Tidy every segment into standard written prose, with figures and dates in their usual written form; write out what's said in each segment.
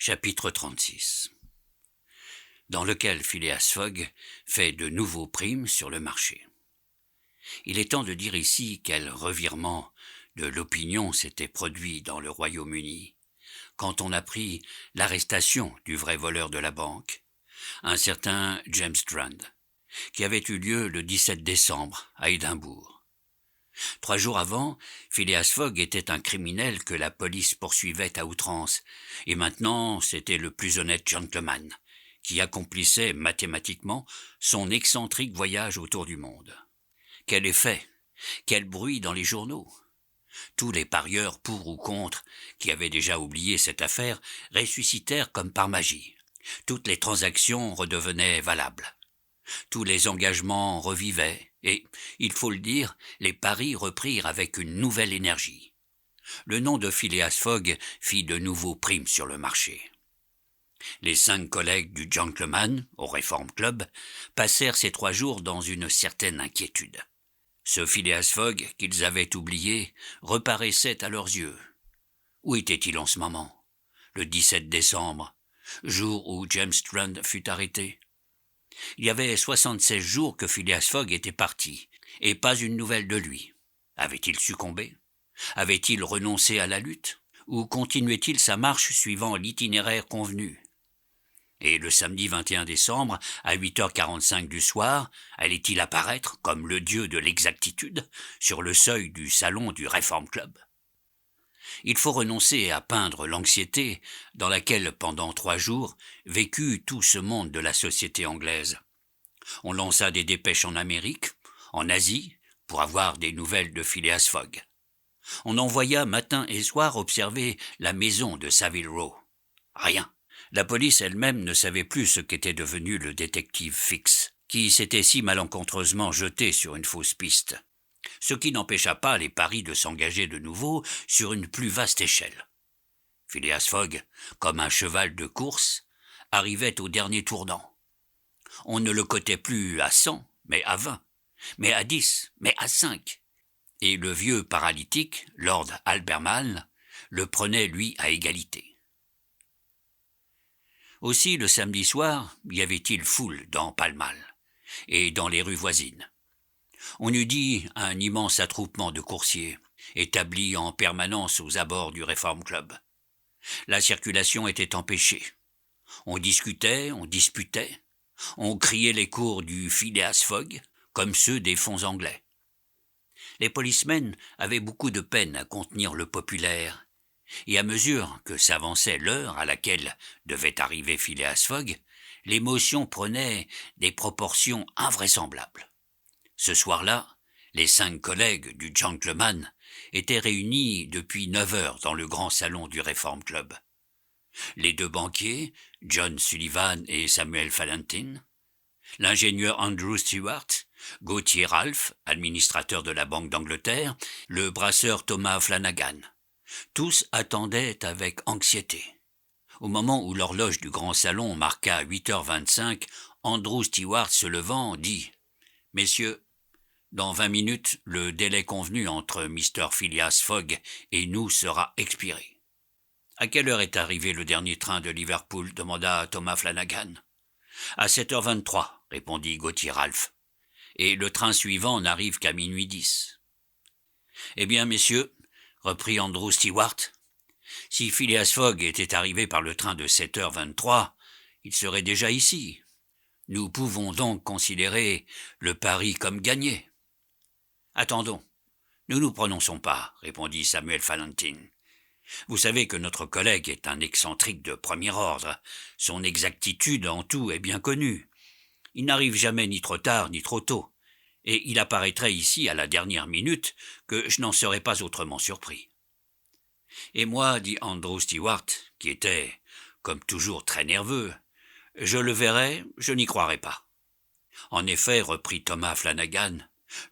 Chapitre 36 dans lequel Phileas Fogg fait de nouveaux primes sur le marché. Il est temps de dire ici quel revirement de l'opinion s'était produit dans le Royaume-Uni quand on apprit l'arrestation du vrai voleur de la banque, un certain James Strand, qui avait eu lieu le 17 décembre à Édimbourg. 3 jours avant, Phileas Fogg était un criminel que la police poursuivait à outrance, et maintenant c'était le plus honnête gentleman qui accomplissait mathématiquement son excentrique voyage autour du monde. Quel effet, quel bruit dans les journaux! Tous les parieurs pour ou contre, qui avaient déjà oublié cette affaire, ressuscitèrent comme par magie. Toutes les transactions redevenaient valables. Tous les engagements revivaient, et, il faut le dire, les paris reprirent avec une nouvelle énergie. Le nom de Phileas Fogg fit de nouveaux primes sur le marché. Les 5 collègues du Gentleman, au Reform Club, passèrent ces 3 jours dans une certaine inquiétude. Ce Phileas Fogg qu'ils avaient oublié reparaissait à leurs yeux. Où était-il en ce moment, le 17 décembre, jour où James Strand fut arrêté? Il y avait 76 jours que Phileas Fogg était parti, et pas une nouvelle de lui. Avait-il succombé? Avait-il renoncé à la lutte? Ou continuait-il sa marche suivant l'itinéraire convenu? Et le samedi 21 décembre, à 8h45 du soir, allait-il apparaître, comme le dieu de l'exactitude, sur le seuil du salon du Reform Club? Il faut renoncer à peindre l'anxiété dans laquelle, pendant 3 jours, vécut tout ce monde de la société anglaise. On lança des dépêches en Amérique, en Asie, pour avoir des nouvelles de Phileas Fogg. On envoya matin et soir observer la maison de Savile Row. Rien. La police elle-même ne savait plus ce qu'était devenu le détective Fix, qui s'était si malencontreusement jeté sur une fausse piste, ce qui n'empêcha pas les paris de s'engager de nouveau sur une plus vaste échelle. Phileas Fogg, comme un cheval de course, arrivait au dernier tournant. On ne le cotait plus à 100, mais à 20, mais à 10, mais à 5. Et le vieux paralytique, Lord Albemarle, le prenait, lui, à égalité. Aussi, le samedi soir, y avait-il foule dans Pall Mall et dans les rues voisines. On eût dit un immense attroupement de coursiers, établis en permanence aux abords du Reform Club. La circulation était empêchée. On discutait, on disputait, on criait les cours du Phileas Fogg, comme ceux des fonds anglais. Les policemen avaient beaucoup de peine à contenir le populaire, et à mesure que s'avançait l'heure à laquelle devait arriver Phileas Fogg, l'émotion prenait des proportions invraisemblables. Ce soir-là, les 5 collègues du Gentleman étaient réunis depuis 9 heures dans le grand salon du Reform Club. Les 2 banquiers, John Sullivan et Samuel Fallentin, l'ingénieur Andrew Stewart, Gauthier Ralph, administrateur de la Banque d'Angleterre, le brasseur Thomas Flanagan. Tous attendaient avec anxiété. Au moment où l'horloge du grand salon marqua 8h25, Andrew Stewart se levant dit « Messieurs, dans 20 minutes, le délai convenu entre Mr. Phileas Fogg et nous sera expiré. »« À quelle heure est arrivé le dernier train de Liverpool » demanda Thomas Flanagan. « À 7h23, répondit Gauthier Ralph. « Et le train suivant n'arrive qu'à minuit 10. »« Eh bien, messieurs, reprit Andrew Stewart, si Phileas Fogg était arrivé par le train de 7h23, il serait déjà ici. Nous pouvons donc considérer le pari comme gagné. »« Attendons, ne nous prononçons pas, répondit Samuel Fallentin. Vous savez que notre collègue est un excentrique de premier ordre. Son exactitude en tout est bien connue. Il n'arrive jamais ni trop tard ni trop tôt, et il apparaîtrait ici à la dernière minute que je n'en serais pas autrement surpris. »« Et moi, dit Andrew Stewart, qui était, comme toujours, très nerveux, je le verrai, je n'y croirai pas. » En effet, reprit Thomas Flanagan,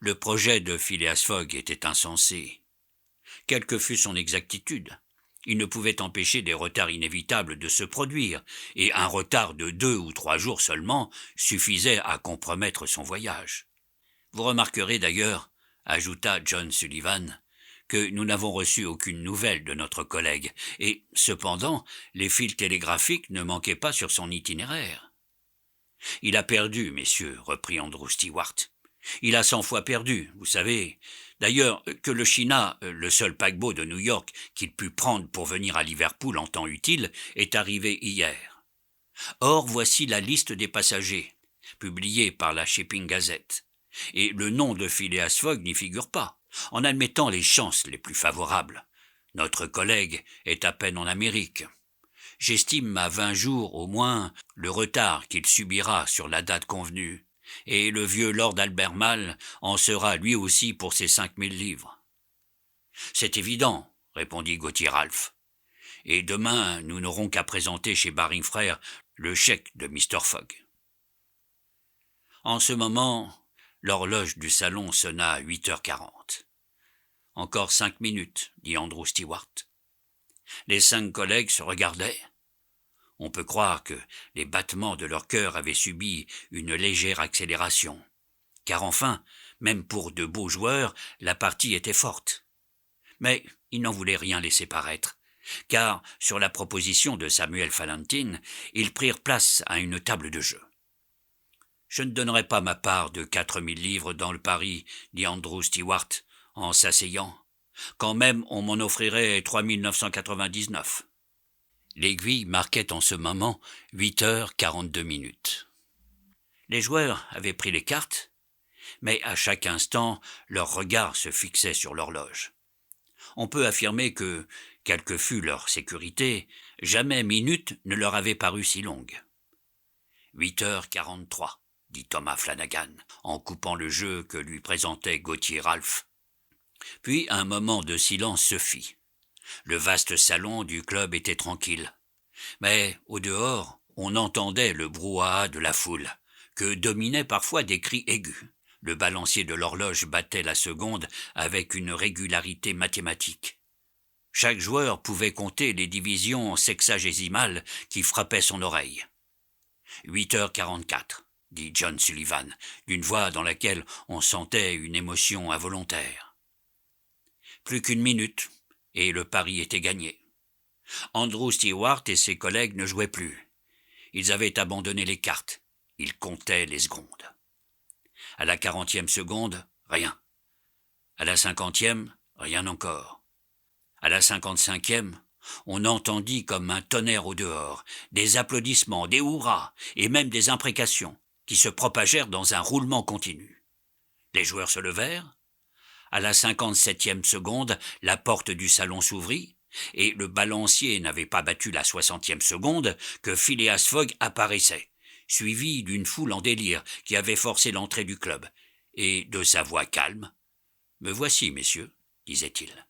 le projet de Phileas Fogg était insensé. Quelle que fût son exactitude, il ne pouvait empêcher des retards inévitables de se produire, et un retard de 2 ou 3 jours seulement suffisait à compromettre son voyage. Vous remarquerez d'ailleurs, ajouta John Sullivan, que nous n'avons reçu aucune nouvelle de notre collègue, et cependant les fils télégraphiques ne manquaient pas sur son itinéraire. « Il a perdu, messieurs, reprit Andrew Stewart. Il a 100 fois perdu, vous savez. D'ailleurs, que le China, le seul paquebot de New York qu'il put prendre pour venir à Liverpool en temps utile, est arrivé hier. Or, voici la liste des passagers, publiée par la Shipping Gazette. Et le nom de Phileas Fogg n'y figure pas, en admettant les chances les plus favorables. Notre collègue est à peine en Amérique. J'estime à 20 jours au moins le retard qu'il subira sur la date convenue, et le vieux Lord Albermale en sera lui aussi pour ses 5000 livres. « C'est évident, répondit Gauthier Ralph. Et demain, nous n'aurons qu'à présenter chez Baring Frères le chèque de Mr. Fogg. » En ce moment, l'horloge du salon sonna à 8h40. « Encore 5 minutes, dit Andrew Stewart. » Les 5 collègues se regardaient. On peut croire que les battements de leur cœur avaient subi une légère accélération, car enfin, même pour de beaux joueurs, la partie était forte. Mais ils n'en voulaient rien laisser paraître, car, sur la proposition de Samuel Fallentin, ils prirent place à une table de jeu. « Je ne donnerai pas ma part de 4000 livres dans le pari, dit Andrew Stewart, en s'asseyant. Quand même on m'en offrirait 3999. L'aiguille marquait en ce moment 8h42. Les joueurs avaient pris les cartes, mais à chaque instant, leur regard se fixait sur l'horloge. On peut affirmer que, quelle que fût leur sécurité, jamais minute ne leur avait paru si longue. 8h43, dit Thomas Flanagan, en coupant le jeu que lui présentait Gauthier Ralph. Puis un moment de silence se fit. Le vaste salon du club était tranquille. Mais, au dehors, on entendait le brouhaha de la foule, que dominaient parfois des cris aigus. Le balancier de l'horloge battait la seconde avec une régularité mathématique. Chaque joueur pouvait compter les divisions sexagésimales qui frappaient son oreille. 8h44, dit John Sullivan, d'une voix dans laquelle on sentait une émotion involontaire. Plus qu'une minute, et le pari était gagné. Andrew Stewart et ses collègues ne jouaient plus. Ils avaient abandonné les cartes. Ils comptaient les secondes. À la 40e seconde, rien. À la 50e, rien encore. À la 55e, on entendit comme un tonnerre au dehors, des applaudissements, des hurrahs et même des imprécations qui se propagèrent dans un roulement continu. Les joueurs se levèrent. À la 57e seconde, la porte du salon s'ouvrit, et le balancier n'avait pas battu la 60e seconde que Phileas Fogg apparaissait, suivi d'une foule en délire qui avait forcé l'entrée du club, et de sa voix calme, « Me voici, messieurs, disait-il. »